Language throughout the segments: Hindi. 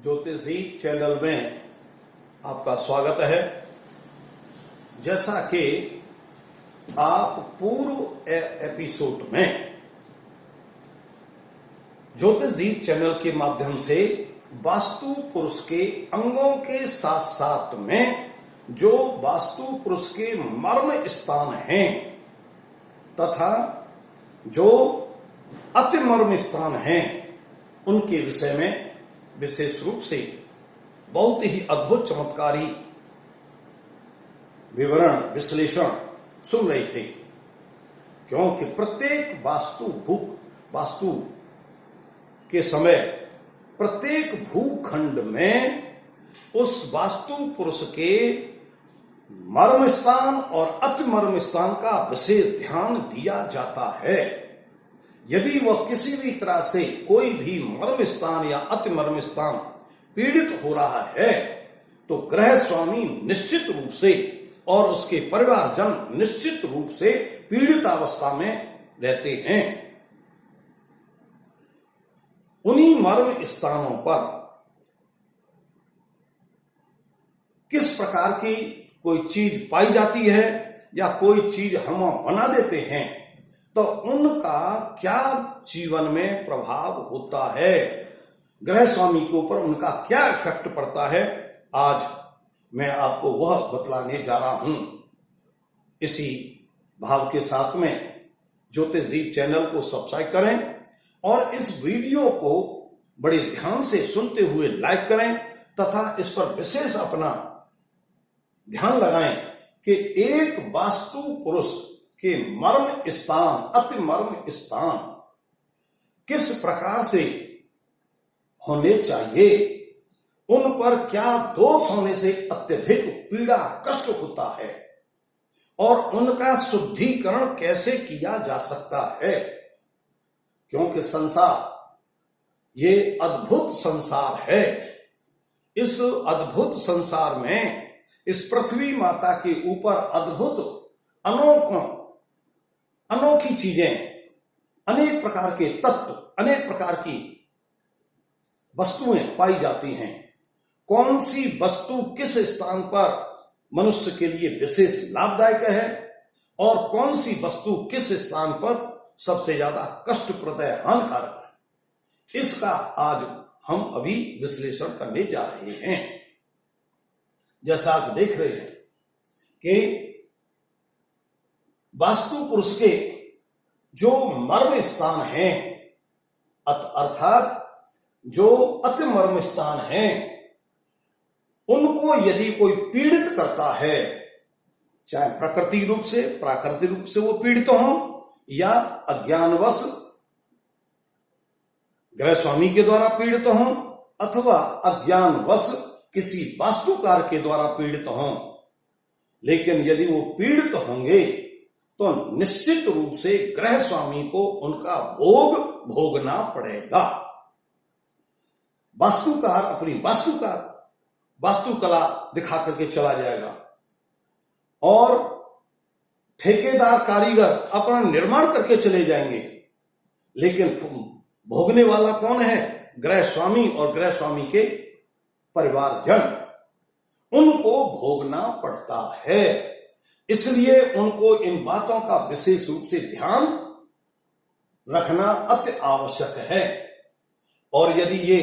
ज्योतिषदीप चैनल में आपका स्वागत है। जैसा कि आप पूर्व एपिसोड में ज्योतिषदीप चैनल के माध्यम से वास्तु पुरुष के अंगों के साथ साथ में जो वास्तु पुरुष के मर्म स्थान हैं तथा जो अति मर्म स्थान हैं उनके विषय में विशेष रूप से बहुत ही अद्भुत चमत्कारी विवरण विश्लेषण सुन रहे थे, क्योंकि प्रत्येक वास्तु के समय प्रत्येक भूखंड में उस वास्तु पुरुष के मर्म स्थान और अति मर्म स्थान का विशेष ध्यान दिया जाता है। यदि वह किसी भी तरह से कोई भी मर्म स्थान या अति मर्म स्थान पीड़ित हो रहा है तो ग्रह स्वामी निश्चित रूप से और उसके परिवारजन निश्चित रूप से पीड़ित अवस्था में रहते हैं। उन्हीं मर्म स्थानों पर किस प्रकार की कोई चीज पाई जाती है या कोई चीज हम बना देते हैं तो उनका क्या जीवन में प्रभाव होता है, ग्रह स्वामी के ऊपर उनका क्या इफेक्ट पड़ता है, आज मैं आपको वह बतलाने जा रहा हूं। इसी भाव के साथ में ज्योतिषदीप चैनल को सब्सक्राइब करें और इस वीडियो को बड़े ध्यान से सुनते हुए लाइक करें तथा इस पर विशेष अपना ध्यान लगाएं कि एक वास्तु पुरुष के मर्म स्थान अति मर्म स्थान किस प्रकार से होने चाहिए, उन पर क्या दोष होने से अत्यधिक पीड़ा कष्ट होता है और उनका शुद्धिकरण कैसे किया जा सकता है। क्योंकि संसार ये अद्भुत संसार है। इस अद्भुत संसार में इस पृथ्वी माता के ऊपर अद्भुत अनोखी चीजें, अनेक प्रकार के तत्व, अनेक प्रकार की वस्तुएं पाई जाती हैं। कौन सी वस्तु किस स्थान पर मनुष्य के लिए विशेष लाभदायक है और कौन सी वस्तु किस स्थान पर सबसे ज्यादा कष्टप्रद हानिकारक है, इसका आज हम अभी विश्लेषण करने जा रहे हैं। जैसा आप देख रहे हैं कि वास्तु पुरुष के जो मर्म स्थान हैं अर्थात जो अति मर्म स्थान हैं उनको यदि कोई पीड़ित करता है, चाहे प्राकृतिक रूप से वो पीड़ित हों या अज्ञानवश ग्रह स्वामी के द्वारा पीड़ित हों अथवा अज्ञानवश किसी वास्तुकार के द्वारा पीड़ित हों, लेकिन यदि वो पीड़ित होंगे तो निश्चित रूप से ग्रह स्वामी को उनका भोग भोगना पड़ेगा। वास्तुकार अपनी वास्तुकला दिखा करके चला जाएगा और ठेकेदार कारीगर अपना निर्माण करके चले जाएंगे, लेकिन भोगने वाला कौन है? ग्रह स्वामी और ग्रह स्वामी के परिवारजन, उनको भोगना पड़ता है। इसलिए उनको इन बातों का विशेष रूप से ध्यान रखना अति आवश्यक है। और यदि ये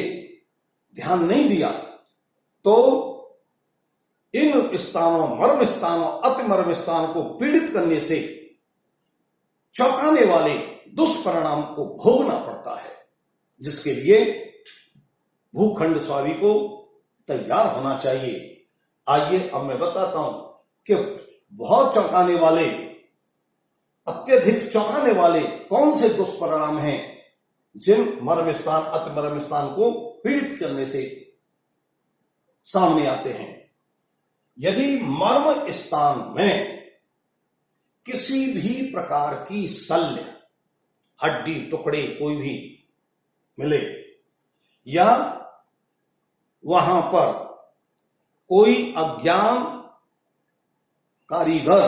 ध्यान नहीं दिया तो इन स्थानों, मर्म स्थानों, अति मर्म स्थान को पीड़ित करने से चौंकाने वाले दुष्परिणाम को भोगना पड़ता है, जिसके लिए भूखंड स्वामी को तैयार होना चाहिए। आइए अब मैं बताता हूं कि बहुत चौंकाने वाले, अत्यधिक चौंकाने वाले कौन से दुष्परिणाम हैं जिन मर्म स्थान, अति मर्म स्थान को पीड़ित करने से सामने आते हैं। यदि मर्म स्थान में किसी भी प्रकार की शल्य, हड्डी, टुकड़े कोई भी मिले या वहां पर कोई अज्ञान कारीगर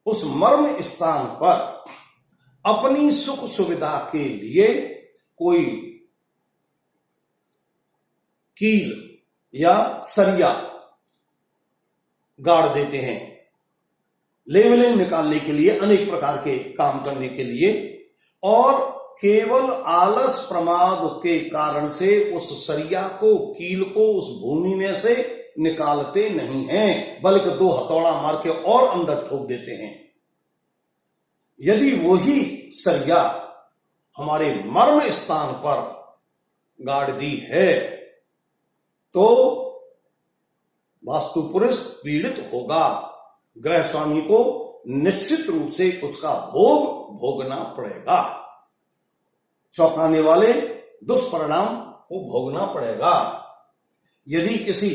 उस मर्म स्थान पर अपनी सुख सुविधा के लिए कोई कील या सरिया गाड़ देते हैं, लेवलिंग निकालने के लिए, अनेक प्रकार के काम करने के लिए, और केवल आलस प्रमाद के कारण से उस सरिया को, कील को उस भूमि में से निकालते नहीं हैं, बल्कि 2 हथौड़ा मार के और अंदर ठोक देते हैं। यदि वही सरिया हमारे मर्म स्थान पर गाड़ दी है तो वास्तु पुरुष पीड़ित होगा, गृह स्वामी को निश्चित रूप से उसका भोग भोगना पड़ेगा, चौंकाने वाले दुष्परिणाम को भोगना पड़ेगा। यदि किसी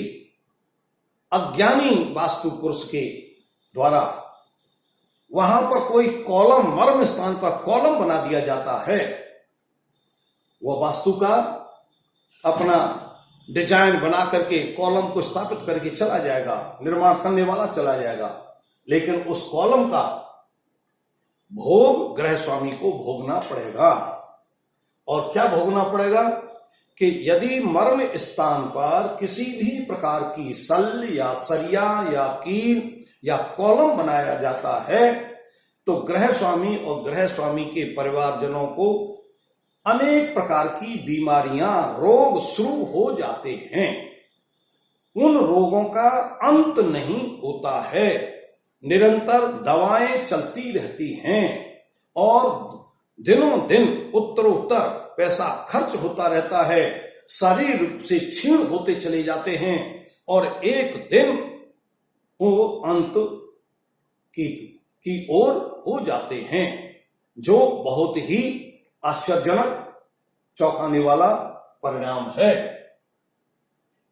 अज्ञानी वास्तु पुरुष के द्वारा वहां पर कोई कॉलम, मर्म स्थान पर कॉलम बना दिया जाता है, वह वास्तु का अपना डिजाइन बना करके कॉलम को स्थापित करके चला जाएगा, निर्माण करने वाला चला जाएगा, लेकिन उस कॉलम का भोग गृह स्वामी को भोगना पड़ेगा। और क्या भोगना पड़ेगा कि यदि मर्म स्थान पर किसी भी प्रकार की सल या सरिया या कील या कॉलम बनाया जाता है तो गृह स्वामी और गृह स्वामी के परिवारजनों को अनेक प्रकार की बीमारियां, रोग शुरू हो जाते हैं। उन रोगों का अंत नहीं होता है, निरंतर दवाएं चलती रहती हैं और दिनों दिन उत्तरोत्तर पैसा खर्च होता रहता है, शारीरिक रूप से क्षीण होते चले जाते हैं और एक दिन वो अंत की ओर हो जाते हैं, जो बहुत ही आश्चर्यजनक, चौंकाने वाला परिणाम है।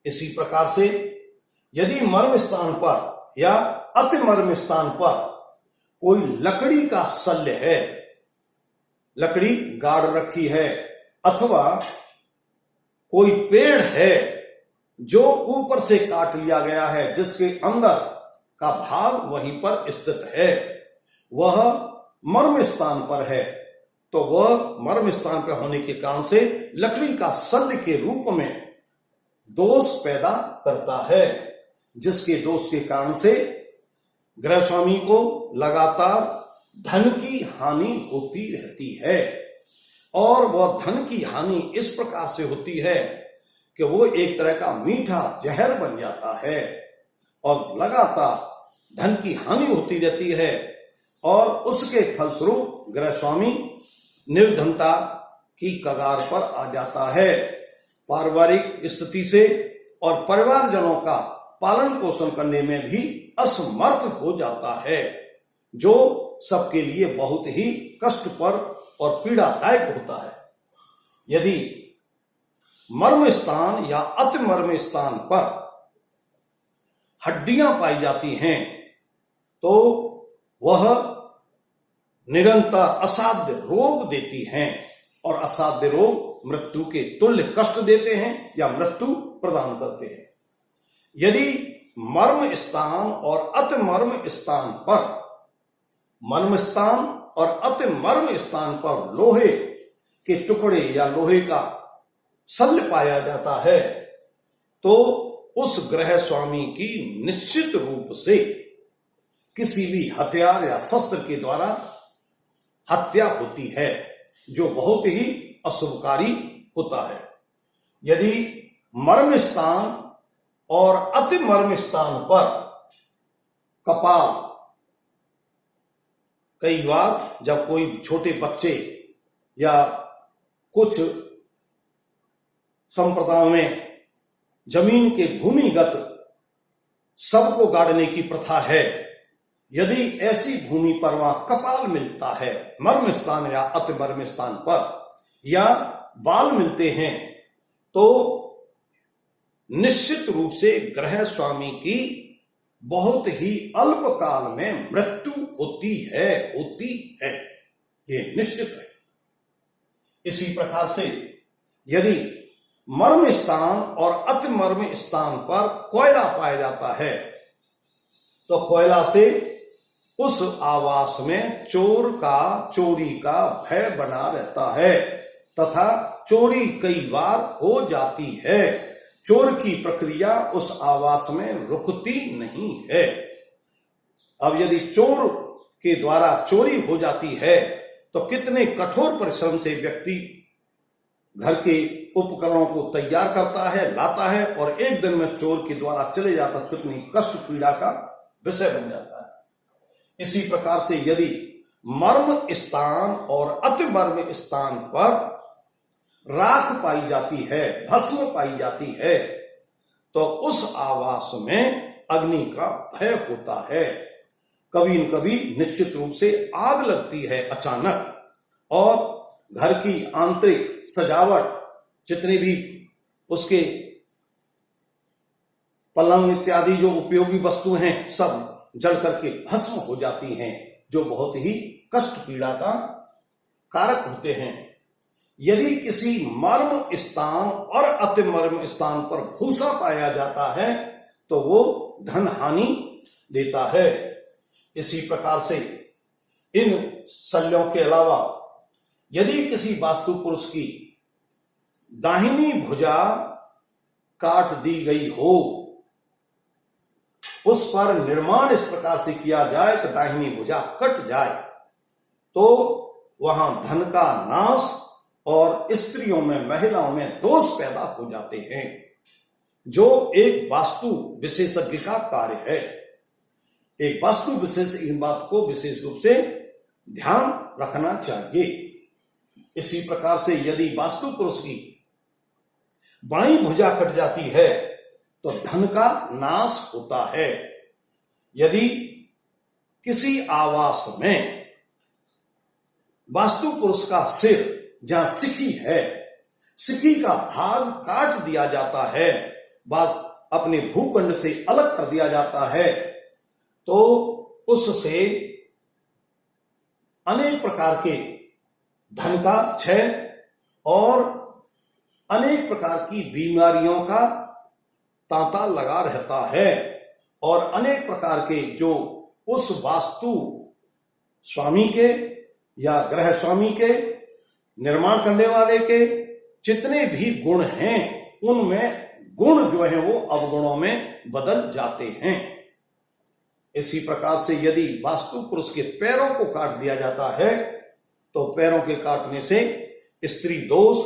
इसी प्रकार से यदि मर्म स्थान पर या अति मर्म स्थान पर कोई लकड़ी का शल्य है, लकड़ी गाड़ रखी है, अथवा कोई पेड़ है जो ऊपर से काट लिया गया है, जिसके अंदर का भाग वहीं पर स्थित है, वह मर्म स्थान पर है, तो वह मर्म स्थान पर होने के कारण से लकड़ी का शल्य के रूप में दोष पैदा करता है, जिसके दोष के कारण से गृह स्वामी को लगातार धन की हानि होती रहती है। और वह धन की हानि इस प्रकार से होती है कि वो एक तरह का मीठा जहर बन जाता है और लगातार धन की हानि होती रहती है, और उसके फलस्वरूप गृह स्वामी निर्धनता की कगार पर आ जाता है, पारिवारिक स्थिति से और परिवारजनों का पालन पोषण करने में भी असमर्थ हो जाता है, जो सबके लिए बहुत ही कष्टप्रद और पीड़ादायक होता है। यदि मर्म स्थान या अति मर्म स्थान पर हड्डियां पाई जाती हैं तो वह निरंतर असाध्य रोग देती हैं, और असाध्य रोग मृत्यु के तुल्य कष्ट देते हैं या मृत्यु प्रदान करते हैं। यदि मर्म स्थान और अति मर्म स्थान पर, मर्म स्थान और अति मर्म स्थान पर लोहे के टुकड़े या लोहे का शल्य पाया जाता है तो उस गृह स्वामी की निश्चित रूप से किसी भी हथियार या शस्त्र के द्वारा हत्या होती है, जो बहुत ही अशुभकारी होता है। यदि मर्म स्थान और अति मर्म स्थान पर कपाल, कई बार जब कोई छोटे बच्चे या कुछ संप्रदायों में जमीन के भूमिगत शव को गाड़ने की प्रथा है, यदि ऐसी भूमि पर वहां कपाल मिलता है मर्म स्थान या अति मर्म स्थान पर, या बाल मिलते हैं, तो निश्चित रूप से गृह स्वामी की बहुत ही अल्प काल में मृत्यु होती है, ये निश्चित है। इसी प्रकार से यदि मर्म स्थान और अति मर्म स्थान पर कोयला पाया जाता है तो कोयला से उस आवास में चोरी का भय बना रहता है तथा चोरी कई बार हो जाती है, चोर की प्रक्रिया उस आवास में रुकती नहीं है। अब यदि चोर के द्वारा चोरी हो जाती है तो कितने कठोर परिश्रम से व्यक्ति घर के उपकरणों को तैयार करता है, लाता है, और एक दिन में चोर के द्वारा चले जाता, कितनी कष्ट पीड़ा का विषय बन जाता है। इसी प्रकार से यदि मर्म स्थान और अति मर्म स्थान पर राख पाई जाती है, भस्म पाई जाती है, तो उस आवास में अग्नि का भय होता है। कभी न कभी निश्चित रूप से आग लगती है अचानक, और घर की आंतरिक सजावट, जितने भी उसके पलंग इत्यादि जो उपयोगी वस्तु हैं, सब जल करके भस्म हो जाती हैं, जो बहुत ही कष्ट पीड़ा का कारक होते हैं। यदि किसी मर्म स्थान और अति मर्म स्थान पर भूसा पाया जाता है तो वो धन हानि देता है। इसी प्रकार से इन शल्यों के अलावा यदि किसी वास्तु पुरुष की दाहिनी भुजा काट दी गई हो, उस पर निर्माण इस प्रकार से किया जाए कि दाहिनी भुजा कट जाए, तो वहां धन का नाश और स्त्रियों में, महिलाओं में दोष पैदा हो जाते हैं, जो एक वास्तु विशेषज्ञ का कार्य है। एक वास्तु विशेष इन बात को विशेष रूप से ध्यान रखना चाहिए। इसी प्रकार से यदि वास्तु पुरुष की बाईं भुजा कट जाती है तो धन का नाश होता है। यदि किसी आवास में वास्तु पुरुष का सिर, जहां सिखी है, सिखी का भाग काट दिया जाता है, बात अपने भूखंड से अलग कर दिया जाता है, तो उससे अनेक प्रकार के धन का क्षय और अनेक प्रकार की बीमारियों का तांता लगा रहता है, और अनेक प्रकार के जो उस वास्तु स्वामी के या ग्रह स्वामी के, निर्माण करने वाले के जितने भी गुण हैं, उनमें गुण जो है वो अवगुणों में बदल जाते हैं। इसी प्रकार से यदि वास्तु पुरुष के पैरों को काट दिया जाता है तो पैरों के काटने से स्त्री दोष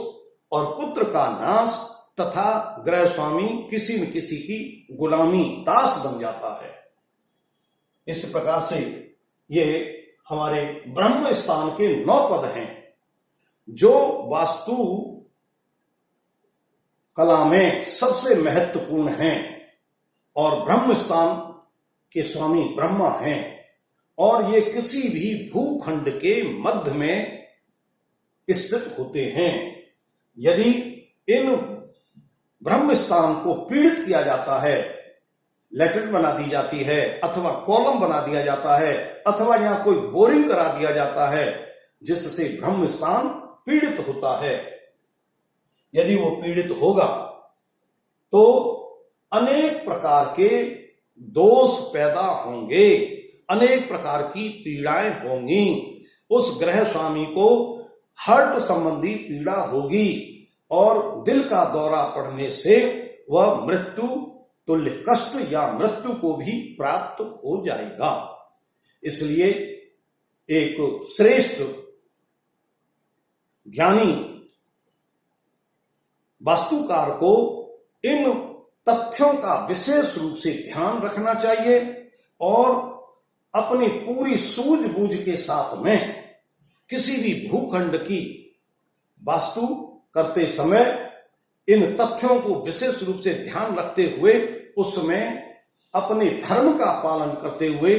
और पुत्र का नाश तथा ग्रह स्वामी किसी न किसी की गुलामी, दास बन जाता है। इस प्रकार से ये हमारे ब्रह्म स्थान के 9 पद हैं जो वास्तु कला में सबसे महत्वपूर्ण हैं, और ब्रह्म स्थान के स्वामी ब्रह्मा हैं, और ये किसी भी भूखंड के मध्य में स्थित होते हैं। यदि इन ब्रह्म स्थान को पीड़ित किया जाता है, लेटरिन बना दी जाती है, अथवा कॉलम बना दिया जाता है, अथवा यहां कोई बोरिंग करा दिया जाता है, जिससे ब्रह्म स्थान पीड़ित होता है, यदि वो पीड़ित होगा तो अनेक प्रकार के दोष पैदा होंगे, अनेक प्रकार की पीड़ाएं होंगी। उस ग्रह स्वामी को हार्ट संबंधी पीड़ा होगी, और दिल का दौरा पड़ने से वह मृत्यु तुल्य कष्ट या मृत्यु को भी प्राप्त हो जाएगा। इसलिए एक श्रेष्ठ ज्ञानी वास्तुकार को इन तथ्यों का विशेष रूप से ध्यान रखना चाहिए, और अपनी पूरी सूझबूझ के साथ में किसी भी भूखंड की वास्तु करते समय इन तथ्यों को विशेष रूप से ध्यान रखते हुए उसमें अपने धर्म का पालन करते हुए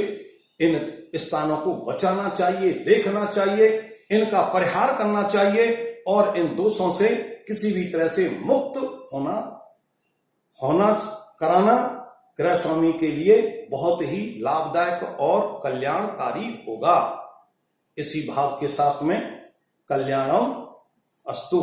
इन स्थानों को बचाना चाहिए, देखना चाहिए, इनका परिहार करना चाहिए, और इन दोषों से किसी भी तरह से मुक्त होना कराना ग्रह स्वामी के लिए बहुत ही लाभदायक और कल्याणकारी होगा। इसी भाव के साथ में कल्याणम अस्तु।